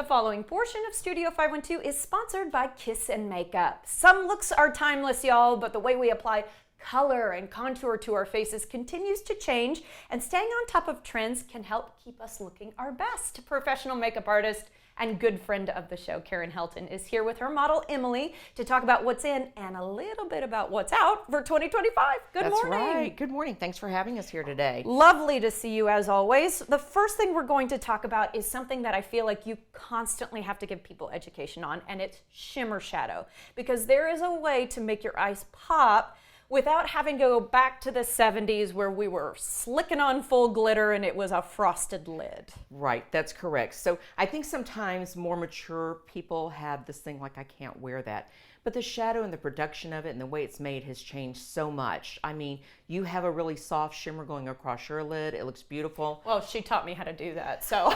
The following portion of Studio 512 is sponsored by Kiss and Makeup. Some looks are timeless, y'all, but the way we apply color and contour to our faces continues to change, and staying on top of trends can help keep us looking our best. Professional makeup artist and good friend of the show, Karen Helton, is here with her model, Emily, to talk about what's in and a little bit about what's out for 2025. Good morning. That's right. Good morning. Thanks for having us here today. Lovely to see you as always. The first thing we're going to talk about is something that I feel like you constantly have to give people education on, and it's shimmer shadow. Because there is a way to make your eyes pop without having to go back to the 70s where we were slicking on full glitter and it was a frosted lid. Right, that's correct. So I think sometimes more mature people have this thing like, I can't wear that. But the shadow and the production of it and the way it's made has changed so much. I mean, you have a really soft shimmer going across your lid. It looks beautiful. Well, she taught me how to do that. So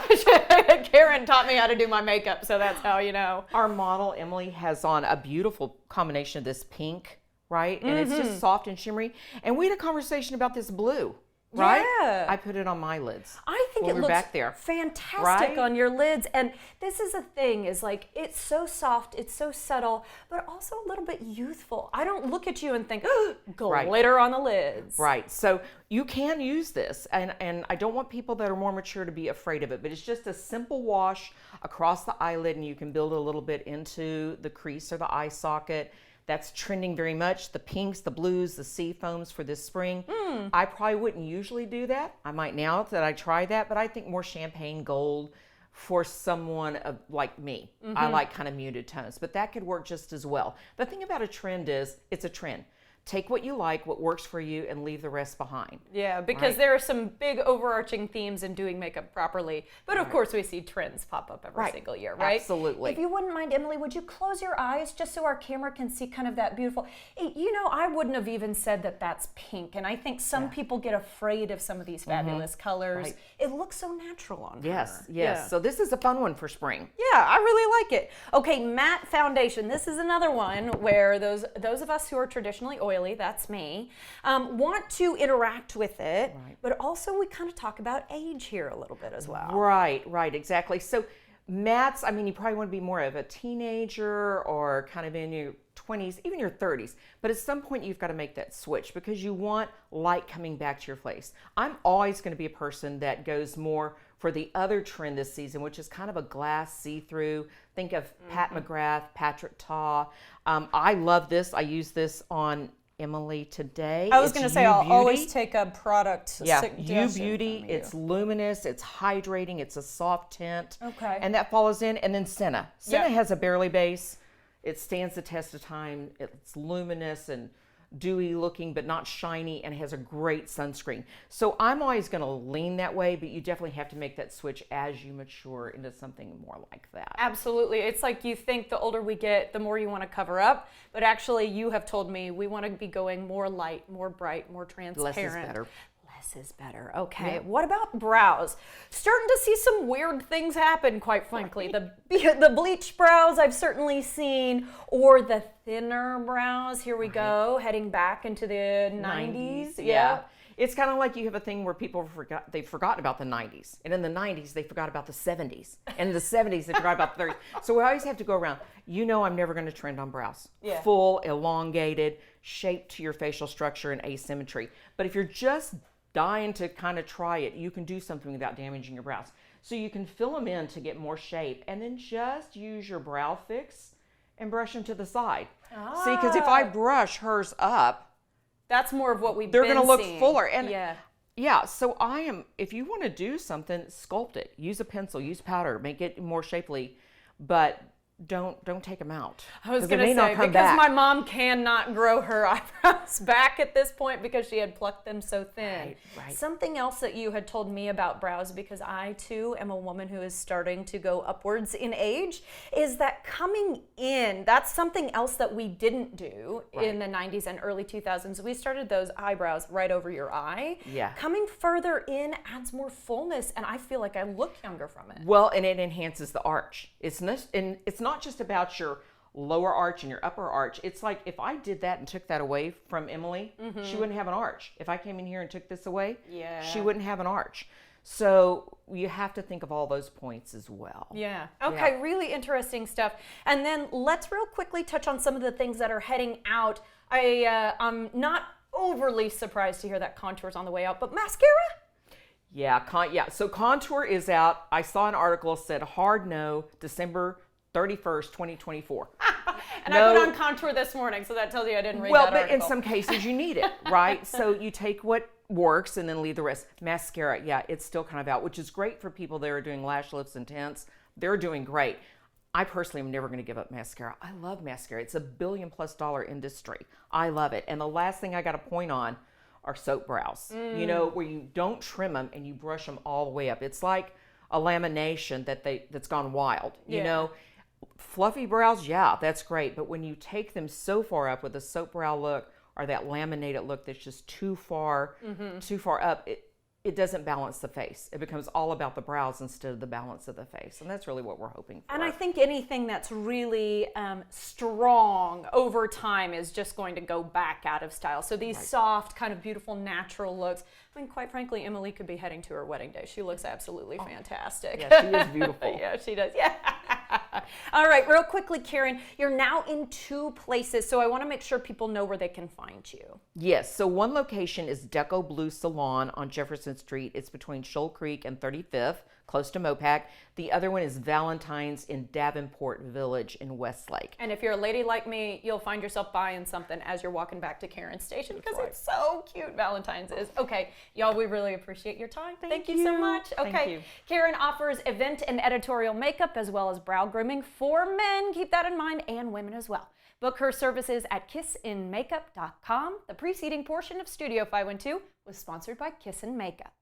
Karen taught me how to do my makeup, so that's how you know. Our model, Emily, has on a beautiful combination of this pink, right? And it's just soft and shimmery. And we had a conversation about this blue, right? Yeah. I put it on my lids. I think when it we were looks back there. fantastic Right? on your lids. And this is a thing, is like, it's so soft, it's so subtle, but also a little bit youthful. I don't look at you and think, oh, glitter on the lids. Right. So you can use this, and I don't want people that are more mature to be afraid of it, but it's just a simple wash across the eyelid, and you can build a little bit into the crease or the eye socket. That's trending very much. The pinks, the blues, the sea foams for this spring. I probably wouldn't usually do that. I might now that I try that, but I think more champagne gold for someone like me. I like kind of muted tones, but that could work just as well. The thing about a trend is it's a trend. Take what you like, what works for you, and leave the rest behind. Yeah, because there are some big overarching themes in doing makeup properly. But of course, we see trends pop up every single year, right? Absolutely. If you wouldn't mind, Emily, would you close your eyes just so our camera can see kind of that beautiful... You know, I wouldn't have even said that that's pink. And I think some people get afraid of some of these fabulous colors. Right. It looks so natural on her. Yes. Yeah. So this is a fun one for spring. Yeah, I really like it. Okay, matte foundation. This is another one where those of us who are traditionally oily, that's me, want to interact with it, but also we kind of talk about age here a little bit as well. Right, exactly. So mattes, I mean, you probably want to be more of a teenager or kind of in your 20s, even your 30s. But at some point, you've got to make that switch because you want light coming back to your face. I'm always going to be a person that goes more for the other trend this season, which is kind of a glass see-through. Think of Pat McGrath, Patrick Ta. I love this. I use this on Emily today. I was going to say, I'll always take a product. Yeah, U Beauty. It's luminous, it's hydrating, it's a soft tint. Okay. And that follows in. And then Senna. Senna has a Barely base. It stands the test of time. It's luminous and dewy looking, but not shiny, and it has a great sunscreen. So I'm always going to lean that way, but you definitely have to make that switch as you mature into something more like that. Absolutely. It's like you think the older we get, the more you want to cover up, but actually you have told me we want to be going more light, more bright, more transparent. Less is better. Less is better. Okay. What about brows? Starting to see some weird things happen, quite frankly. The bleach brows I've certainly seen, or the thinner brows. Here we go, heading back into the 90s. Yeah. It's kind of like you have a thing where people they've forgotten about the 90s. And in the 90s, they forgot about the 70s. And in the 70s, they forgot about the 30s. So we always have to go around. You know I'm never going to trend on brows. Yeah. Full, elongated, shaped to your facial structure and asymmetry. But if you're just dying to kind of try it, you can do something without damaging your brows. So you can fill them in to get more shape and then just use your brow fix and brush them to the side. See, because if I brush hers up, that's more of what we've they're been going to look seeing. fuller. And yeah, so if you want to do something, sculpt it. Use a pencil, use powder, make it more shapely, but don't take them out. I was going to say, because my mom cannot grow her eyebrows back at this point because she had plucked them so thin. Right. Something else that you had told me about brows, because I too am a woman who is starting to go upwards in age, is that coming in, that's something else that we didn't do in the 90s and early 2000s. We started those eyebrows right over your eye. Yeah. Coming further in adds more fullness, and I feel like I look younger from it. Well, and it enhances the arch. It's not just about your lower arch and your upper arch. It's like if I did that and took that away from Emily, she wouldn't have an arch. If I came in here and took this away, she wouldn't have an arch. So you have to think of all those points as well. Yeah. Okay, Yeah. really interesting stuff. And then let's real quickly touch on some of the things that are heading out. I'm not overly surprised to hear that contour's on the way out, but mascara? Yeah, so Contour is out. I saw an article that said hard no, December 31st, 2024. And I put on contour this morning, so that tells you I didn't read that Well, article. but in some cases you need it, right? So you take what works and then leave the rest. Mascara, yeah, it's still kind of out, which is great for people that are doing lash lifts and tints. They're doing great. I personally am never going to give up mascara. I love mascara. It's $1 billion+ industry. I love it. And the last thing I got to point on are soap brows. You know, where you don't trim them and you brush them all the way up. It's like a lamination that's gone wild. You Yeah. know, fluffy brows, yeah, that's great. But when you take them so far up with a soap brow look or that laminated look that's just too far up, it doesn't balance the face. It becomes all about the brows instead of the balance of the face. And that's really what we're hoping for. And I think anything that's really strong over time is just going to go back out of style. So these soft, kind of beautiful, natural looks. I mean, quite frankly, Emily could be heading to her wedding day. She looks absolutely fantastic. Yeah, she is beautiful. Yeah, she does. Yeah. All right, real quickly, Karen, you're now in 2 places, so I want to make sure people know where they can find you. Yes, so one location is Deco Blue Salon on Jefferson Street. It's between Shoal Creek and 35th, close to Mopac. The other one is Valentine's in Davenport Village in Westlake. And if you're a lady like me, you'll find yourself buying something as you're walking back to Karen's station because it's so cute. Valentine's is. Okay, y'all, we really appreciate your time. Thank you so you. much. Thank Okay, you. Karen offers event and editorial makeup as well as brow grooming for men. Keep that in mind, and women as well. Book her services at kissinmakeup.com. The preceding portion of Studio 512 was sponsored by Kiss and Makeup.